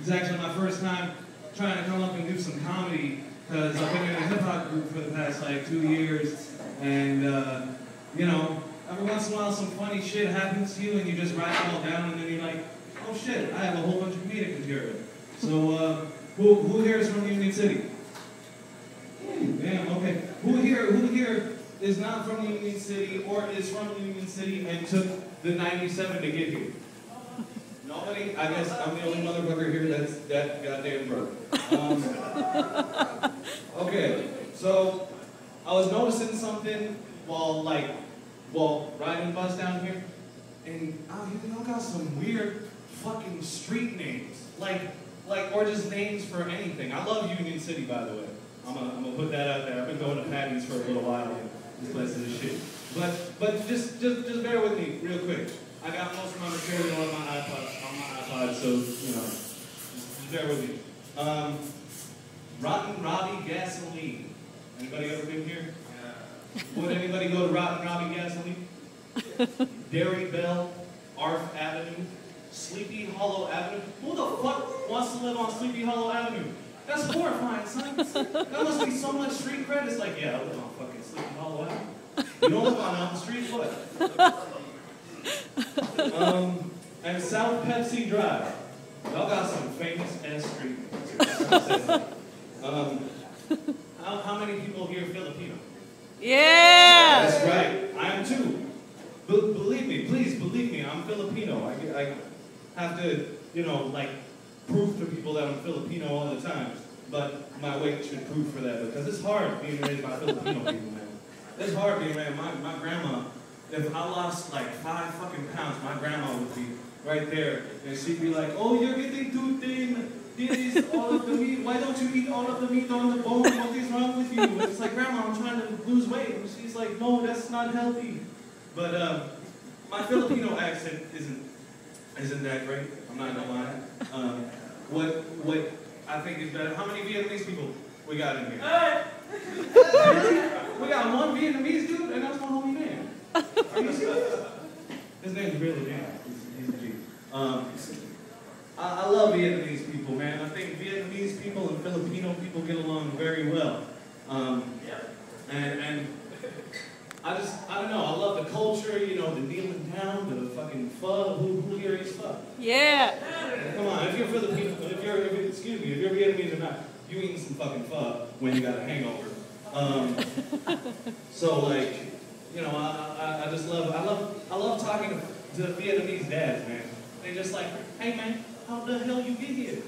It's actually my first time trying to come up and do some comedy, because I've been in a hip-hop group for the past, like, 2 years, and, you know, every once in a while some funny shit happens to you, and you just write it all down, and then you're like, oh shit, I have a whole bunch of comedic material. So, who here is from Union City? Damn, okay. Who here is not from Union City, or is from Union City and took the 97 to get here? Nobody? I guess I'm the only motherfucker here that's that goddamn broke. Okay, so I was noticing something while riding the bus down here, and y'all got some weird fucking street names, or just names for anything. I love Union City, by the way. I'm gonna put that out there. I've been going to Paddy's for a little while, and this place is a shit. But just bear with me real quick. I got most of my material on my iPod, so you know, just bear with me. Rotten Robbie Gasoline. Anybody ever been here? Would anybody go to Rotten Robbie Gasoline? Dairy Bell, Arf Avenue, Sleepy Hollow Avenue. Who the fuck wants to live on Sleepy Hollow Avenue? That's horrifying, son. That must be so much street cred. It's like, yeah, I live on fucking Sleepy Hollow Avenue. You don't live on Elm Street? What? And South Pepsi Drive. Y'all got some famous ass street names. How many people here are Filipino? Yeah! That's right. I am too. Believe me, please believe me, I'm Filipino. I have to, you know, like, prove to people that I'm Filipino all the time. But my weight should prove for that, because it's hard being raised by Filipino people, man. It's hard being raised. My grandma, if I lost like 5 fucking pounds, my grandma would be right there, and she'd be like, oh, you're getting too thin. This is all of the meat. Why don't you eat all of the meat on the bone? What is wrong with you? And it's like, Grandma, I'm trying to lose weight. And she's like, no, that's not healthy. But my Filipino accent isn't that great. I'm not gonna lie. What I think is better. How many Vietnamese people we got in here? Hey! We got one Vietnamese dude, and that's my homie man. Are you serious? His name's really Dan. He's a G. I love Vietnamese people, man. I think Vietnamese people and Filipino people get along very well. And I don't know, I love the culture, you know, the kneeling down, the fucking pho. Who here eats pho? Yeah. Come on, if you're Filipino, if you're Vietnamese or not, you eating some fucking pho when you got a hangover. So like, you know, I just love, I love talking to Vietnamese dads, man. They're just like, hey man, how the hell you get here?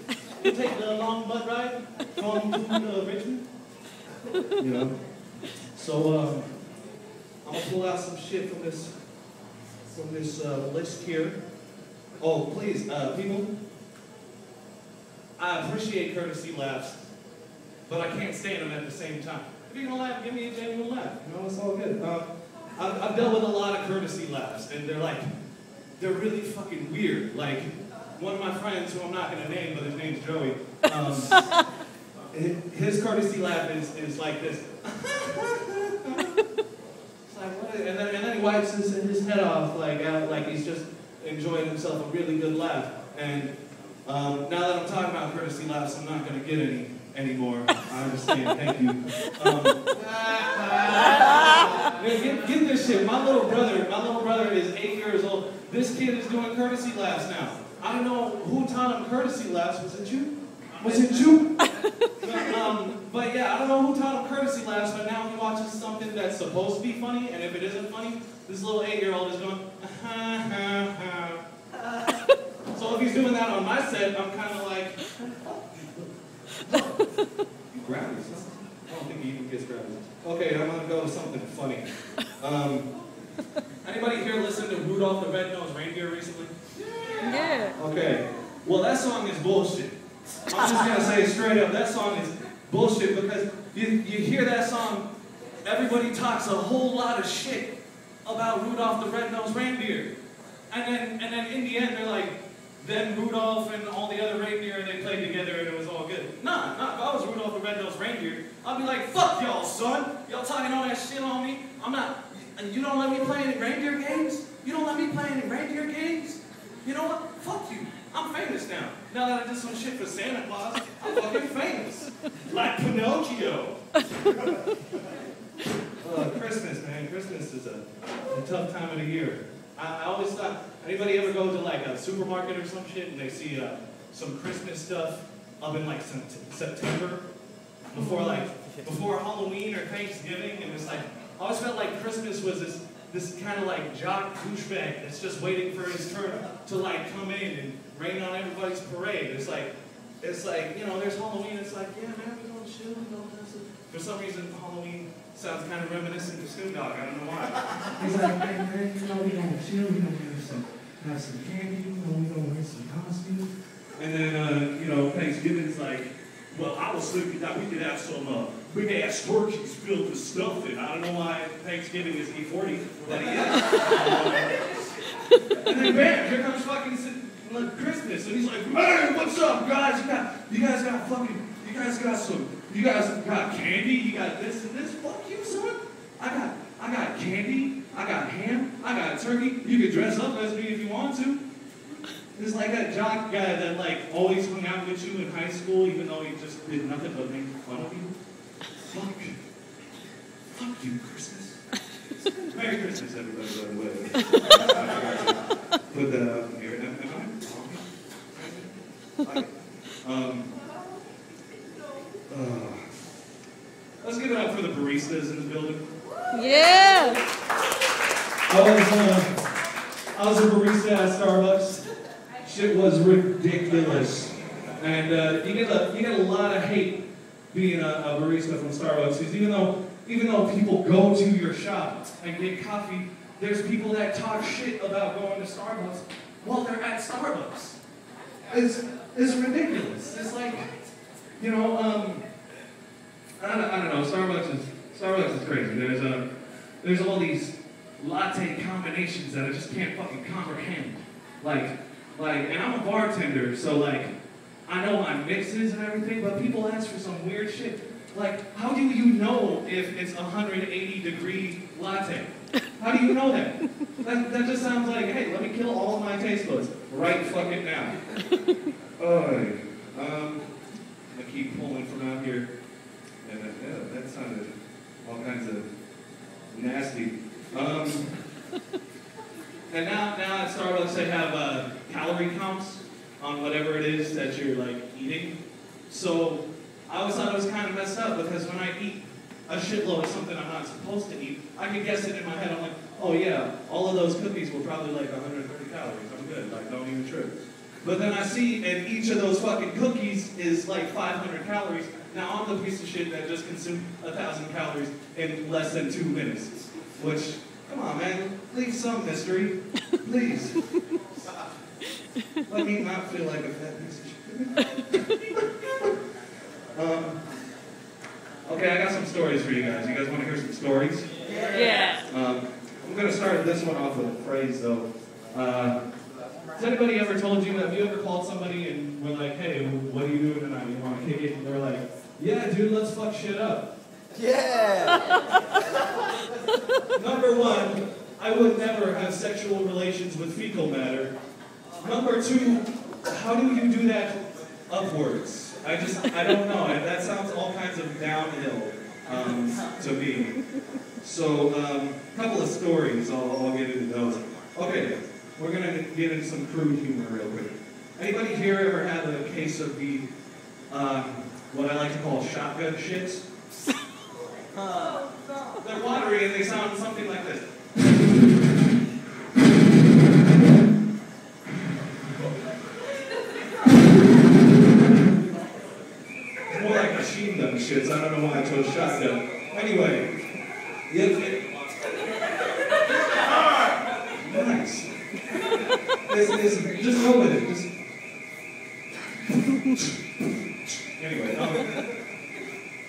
You take the long butt ride from to Richmond? You know? So, I'm gonna pull out some shit from this list here. Oh, please, people, I appreciate courtesy laughs, but I can't stand them at the same time. If you're gonna laugh, give me a genuine laugh. You know, it's all good. I've dealt with a lot of courtesy laughs, and they're really fucking weird. Like, one of my friends, who I'm not gonna name, but his name's Joey, his courtesy laugh is like this. And then he wipes his head off like he's just enjoying himself a really good laugh. And now that I'm talking about courtesy laughs, I'm not going to get any anymore. I understand. Thank you. Get this shit. My little brother is 8 years old. This kid is doing courtesy laughs now. I don't know who taught him courtesy laughs. Was it you? Was it you? But yeah, I don't know who taught him courtesy laughs, but now he watches something that's supposed to be funny, and if it isn't funny, this little 8-year-old is going, So if he's doing that on my set, I'm kind of like, you grab yourself. I don't think he even gets grabbed. Okay, I'm going to go with something funny. Anybody here listen to Rudolph the Red-Nosed Reindeer recently? Yeah. Okay. Well, that song is bullshit. I'm just going to say it straight up, that song is bullshit, because you hear that song, everybody talks a whole lot of shit about Rudolph the Red-Nosed Reindeer. And then in the end, they're like, then Rudolph and all the other reindeer, they played together and it was all good. Nah, if I was Rudolph the Red-Nosed Reindeer, I'd be like, fuck y'all, son. Y'all talking all that shit on me. I'm not, you don't let me play any reindeer games? You don't let me play any reindeer games? You know what? Fuck you. I'm famous. famous now. Now that I did some shit for Santa Claus, I'm fucking famous. Like Pinocchio. Christmas, man. Christmas is a tough time of the year. I always thought, anybody ever go to like a supermarket or some shit and they see some Christmas stuff up in like September? Before Halloween or Thanksgiving, and it's like, I always felt like Christmas was this kind of like jock douchebag that's just waiting for his turn to like come in and rain on everybody's parade. It's like, you know, there's Halloween, it's like, yeah, man, we're gonna chill, we're gonna listen. For some reason, Halloween sounds kind of reminiscent of Snoop Dogg, I don't know why. He's like, hey, man, you know, we're gonna chill, we're gonna have some candy, you know, we're gonna wear some costumes. And then, you know, Thanksgiving's like, well, I was thinking that we could have some big-ass turkeys filled with stuffing. I don't know why Thanksgiving is E40 that he is. And then, bam, here comes fucking Christmas. And he's like, hey, what's up, guys? You guys got candy? You got this and this? Fuck you, son. I got candy. I got ham. I got turkey. You can dress up as me if you want to. It's like that jock guy that like always hung out with you in high school, even though he just did nothing but make fun of you. Fuck you, Christmas. Merry Christmas, everybody, by the way. Put that out here. Am I? Let's give it up for the baristas in the building. Yeah. I was a barista at Starbucks. Shit was ridiculous, and you get a lot of hate being a barista from Starbucks. Because even though people go to your shop and get coffee, there's people that talk shit about going to Starbucks while they're at Starbucks. It's ridiculous. It's like, you know, I don't know. Starbucks is crazy. There's all these latte combinations that I just can't fucking comprehend. And I'm a bartender, so like, I know my mixes and everything, but people ask for some weird shit. Like, how do you know if it's a 180-degree latte? How do you know that? That just sounds like, hey, let me kill all of my taste buds right fucking now. I'm gonna keep pulling from out here. And that sounded all kinds of nasty. And now at Starbucks they have calorie counts on whatever it is that you're like eating. So I always thought it was kind of messed up because when I eat a shitload of something I'm not supposed to eat, I can guess it in my head. I'm like, oh yeah, all of those cookies were probably like 130 calories. I'm good, like don't even trip. But then I see and each of those fucking cookies is like 500 calories. Now I'm the piece of shit that just consumed 1,000 calories in less than 2 minutes. Which, come on man, leave some mystery, please. Let me not feel like a fat piece of shit. Okay, I got some stories for you guys. You guys want to hear some stories? Yeah. I'm going to start this one off with a phrase, though. Has anybody ever told you, have you ever called somebody and were like, hey, what are you doing tonight? You want to kick it? And they're like, yeah, dude, let's fuck shit up. Yeah! Number one, I would never have sexual relations with fecal matter. Number two, how do you do that upwards? I don't know. That sounds all kinds of downhill to me. So, a couple of stories, I'll get into those. Okay, we're going to get into some crude humor real quick. Anybody here ever had a case of the, what I like to call shotgun shits? They're watery and they sound something like this. It's more like machine gun shits. I don't know why I chose shotgun. Anyway, nice. Just go with it. Anyway,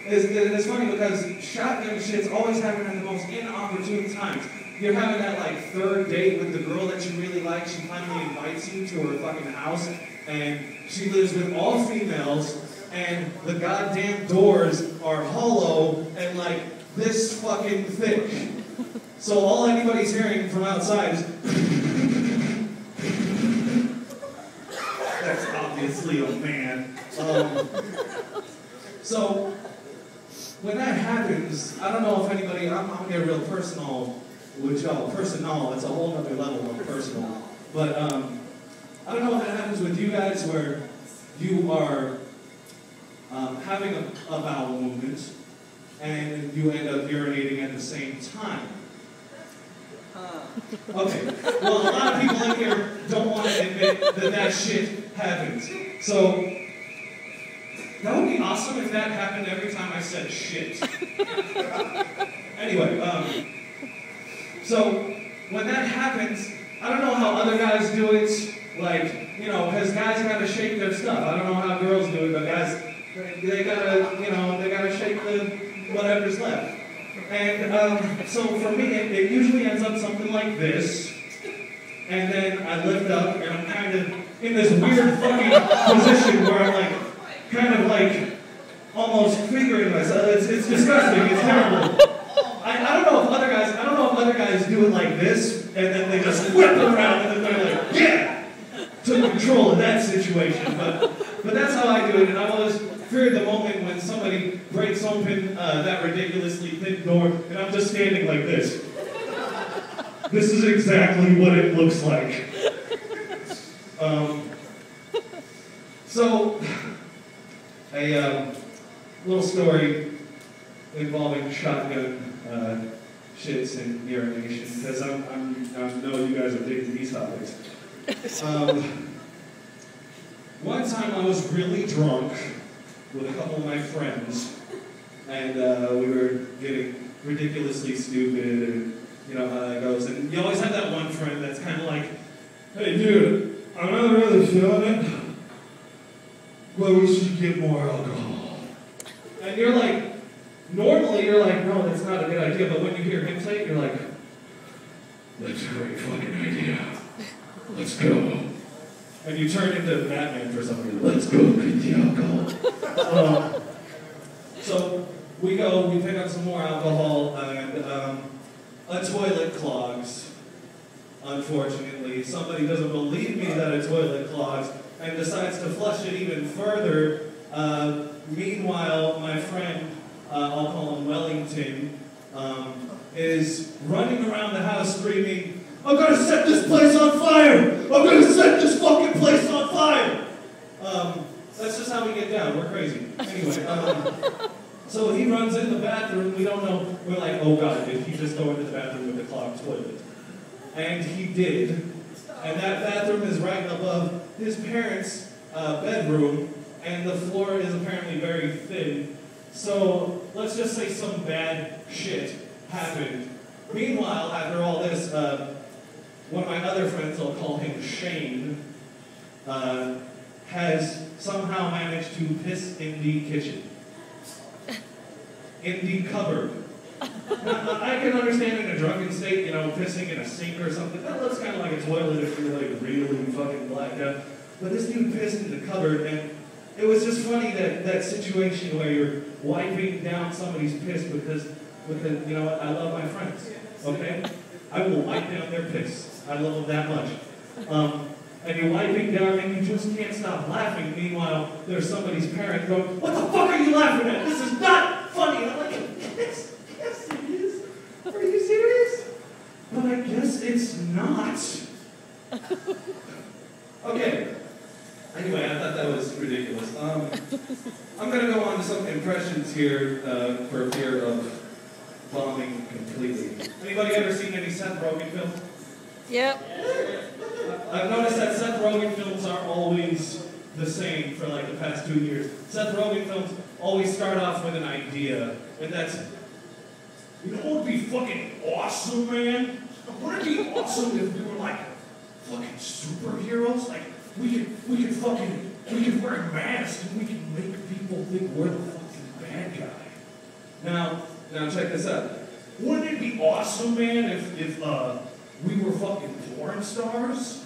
it's funny because shotgun shits always happen at the most inopportune times. You're having that like third date with the girl that you really like. She finally invites you to her fucking house, and she lives with all females, and the goddamn doors are hollow and like this fucking thick. So all anybody's hearing from outside is that's obvious. obviously a man. So, when that happens, I don't know if anybody, I'm gonna get real personal with y'all. Personal, it's a whole other level of personal. But I don't know if it happens with you guys where you are having a bowel movement and you end up urinating at the same time. Okay, well, a lot of people in here don't want to admit that that shit happens. So, that would be awesome if that happened every time I said shit. Anyway, so when that happens, I don't know how other guys do it, like, you know, because guys gotta shake their stuff. I don't know how girls do it, but guys, they gotta, you know, they gotta shake the whatever's left. And so for me, it usually ends up something like this. And then I lift up, and I'm kind of in this weird fucking position where I'm like, kind of like, almost fingering myself. It's disgusting, it's terrible. I don't know if other guys do it like this, and then they just whip it around, and then they're like, yeah! Took control of that situation, but that's how I do it, and I've always feared the moment when somebody breaks open that ridiculously thick door, and I'm just standing like this. This is exactly what it looks like. So, a little story involving shotgun shits and urination, because I know you guys are digging these topics. One time I was really drunk with a couple of my friends, and we were getting ridiculously stupid, and you know how that goes. And you always have that one friend that's kind of like, hey dude, I'm not really feeling it, but we should get more alcohol. And you're like, normally you're like, no, that's not a good idea, but when you hear him say it, you're like, that's a great fucking idea. Let's go. And you turn into Batman for some reason. Let's go get the alcohol. So we go, we pick up some more alcohol, and a toilet clogs. Unfortunately, somebody doesn't believe me that a toilet clogs and decides to flush it even further. Meanwhile, my friend, I'll call him Wellington, is running around the house screaming, I'm gonna set this place on fire! I'm gonna set this fucking place on fire! That's just how we get down, we're crazy. Anyway, so he runs in the bathroom, we don't know, we're like, oh god, did he just go into the bathroom with the clogged toilet? And he did. And that bathroom is right above his parents' bedroom, and the floor is apparently very thin. So let's just say some bad shit happened. Meanwhile, after all this, one of my other friends, I'll call him Shane, has somehow managed to piss in the kitchen. In the cupboard. Now, I can understand in a drunken state, you know, pissing in a sink or something. That looks kind of like a toilet if you're like really fucking blacked out. But this dude pissed in the cupboard, and it was just funny that situation where you're wiping down somebody's piss because you know what, I love my friends, okay? I will wipe down their piss. I love them that much. And you're wiping down and you just can't stop laughing. Meanwhile, there's somebody's parent going, what the fuck are you laughing at? This is not funny. And I'm like, yes, it is. Are you serious? But I guess it's not. Okay. Anyway, I thought that was ridiculous. I'm going to go on to some impressions here for fear of bombing completely. Anybody ever seen any Seth Rogen films? Yep. I've noticed that Seth Rogen films are always the same for like the past 2 years. Seth Rogen films always start off with an idea, and that's, you know what would be fucking awesome, man? Wouldn't it be awesome if we were like fucking superheroes? Like we could wear masks and we could make people think we're the fucking bad guy. Now check this out. Wouldn't it be awesome, man, if we were fucking porn stars?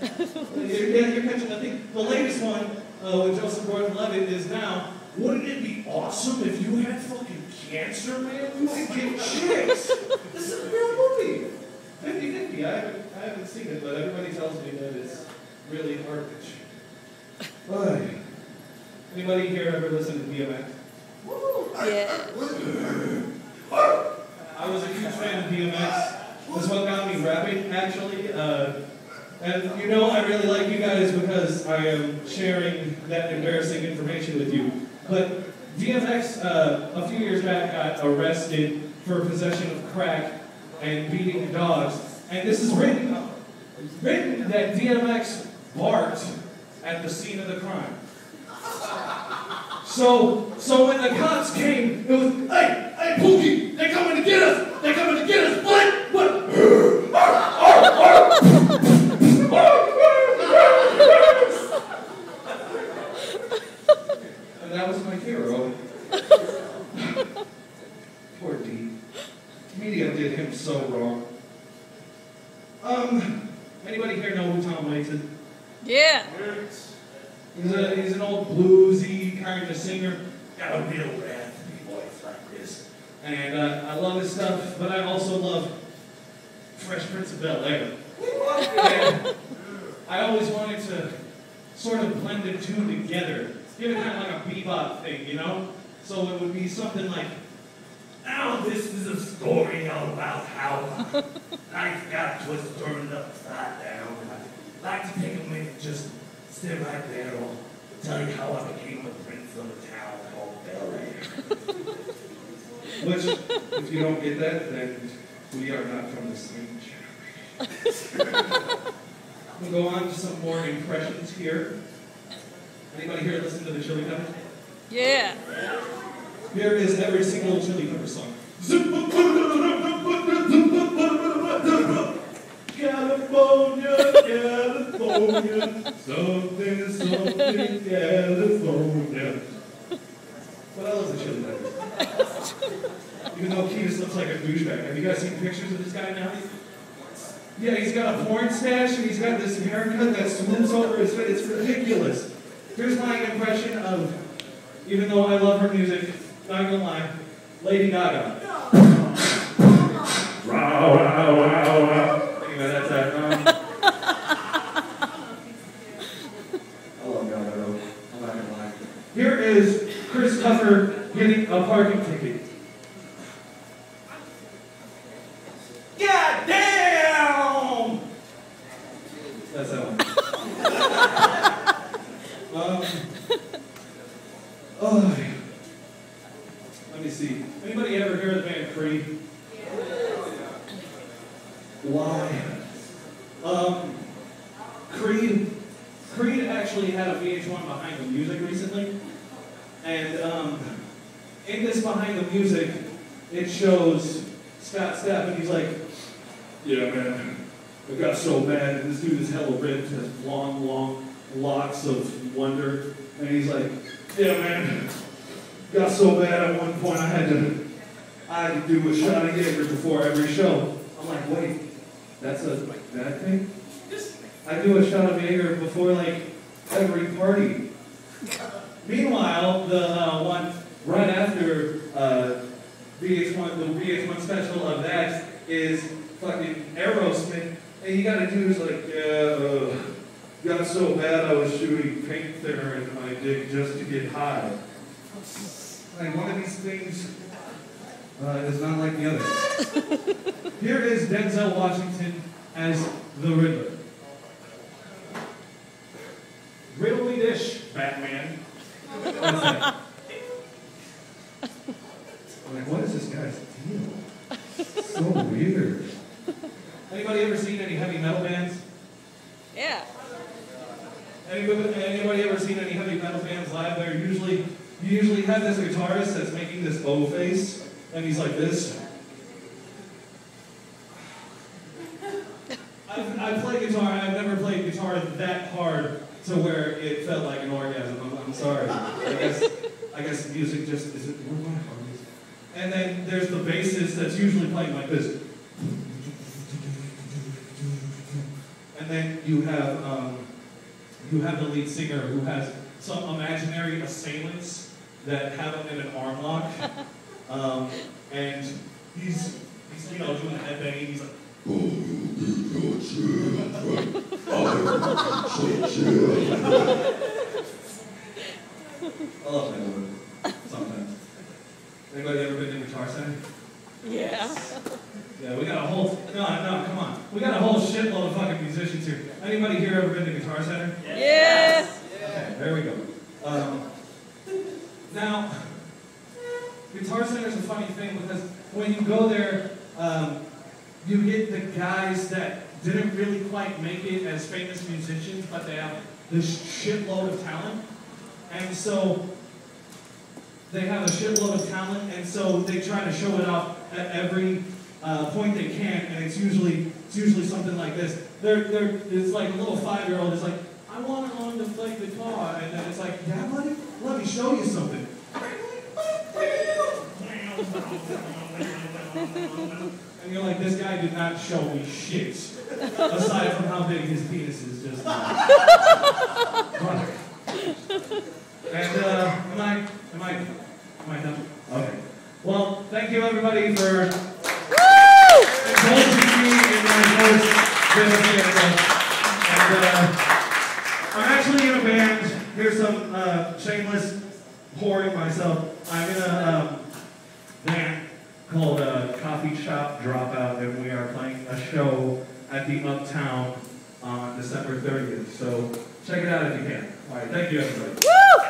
You're catching the thing. The latest one with Joseph Gordon-Levitt is now, wouldn't it be awesome if you had fucking cancer, man? You could get chicks. This is a real movie. 50-50. I haven't seen it, but everybody tells me that it's really garbage. Anybody here ever listen to DMX? Yeah. I was a huge fan of DMX. That's what got me rapping, actually. And you know, I really like you guys because I am sharing that embarrassing information with you. But DMX, a few years back, got arrested for possession of crack and beating dogs. And this is written that DMX barked at the scene of the crime. So when the cops came, it was, hey, Pookie, they're coming to get us! They're coming to get us! What? And that was my hero. Poor D. Media did him so wrong. Anybody here know who Tom Waits is? Yeah. He's an old bluesy kind of singer. Got a real raspy voice like this. And I love his stuff, but I also love Fresh Prince of Bel-Air. And I always wanted to sort of blend the two together. Give it kind of like a bebop thing, you know? So it would be something like, now this is a story all about how life got twisted, turned upside down. And I'd like to take a minute, just sit right there and tell you how I became the prince of a town called Bel-Air. Which, if you don't get that, then we are not from the same generation. We'll go on to some more impressions here. Anybody here listen to the Chili Peppers? Yeah. Here is every single Chili Pepper song. California, California, something, California. What else is the Chili Peppers? Even though Ketis looks like a douchebag. Have you guys seen pictures of this guy now? Yeah, he's got a porn stash and he's got this haircut that swoops over his face. It's ridiculous. Here's my impression of, even though I love her music, not gonna lie, Lady Gaga. Wow, wow, wow, wow. Anyway, that's that. I love Gaga though. I'm not gonna lie. Here is Chris Tucker getting a parking ticket. God damn! That's that one. Let me see. Anybody ever hear of the band Creed? Why? Creed actually had a VH1 Behind the Music recently, and in this Behind the Music, it shows Scott Stapp, and he's like, "Yeah, man, it got so bad, and this dude is hella ripped, has long locks of wonder," and he's like, "Yeah, man, got so bad at one point I had to do a shot of Jaeger before every show." I'm like, wait, that's a bad thing? I do a shot of Jaeger before like every party. Meanwhile, the one right after VH1, the VH1 special of that is fucking Aerosmith, and you got a dude who's like, "Yeah, got so bad I was shooting paint thinner into my dick just to get high." Like, one of these things is not like the other. Here is Denzel Washington as the Riddler. Riddle me dish, Batman. What is that? I'm like, what is this guy's deal? So weird. Anybody ever seen any heavy metal bands? Yeah. Anybody ever seen any heavy metal bands live? You usually have this guitarist that's making this O face, and he's like this. I play guitar, and I've never played guitar that hard to where it felt like an orgasm. I'm sorry. I guess music just isn't one of my hobbies. And then there's the bassist that's usually playing like this. And then you have the lead singer who has some imaginary assailants that have him in an arm lock. And he's doing the headbanging. He's like, I love playing a little bit. Sometimes. Anybody ever been to Guitar Center? Yeah. Yeah, we got a whole, no, come on. We got a whole shitload of fucking musicians here. Anybody here ever been to Guitar Center? Yes. Okay, there we go. Now, Guitar Center is a funny thing because when you go there, you get the guys that didn't really quite make it as famous musicians, but they have this shitload of talent. And so, they have a shitload of talent, and so they try to show it off at every point they can, and it's usually something like this. It's like a little 5-year-old is like, I want to learn to play guitar, and then it's like, yeah, buddy, let me show you something. And you're like, this guy did not show me shit, aside from how big his penis is just now. And am I done? Okay. Well, thank you everybody for indulging me in my first bit of stand-up. And I'm actually in a band. Here's some shameless whoring myself. I'm in a band called Coffee Shop Dropout, and we are playing a show at the Uptown on December 30th. So check it out if you can. All right, thank you everybody. Woo!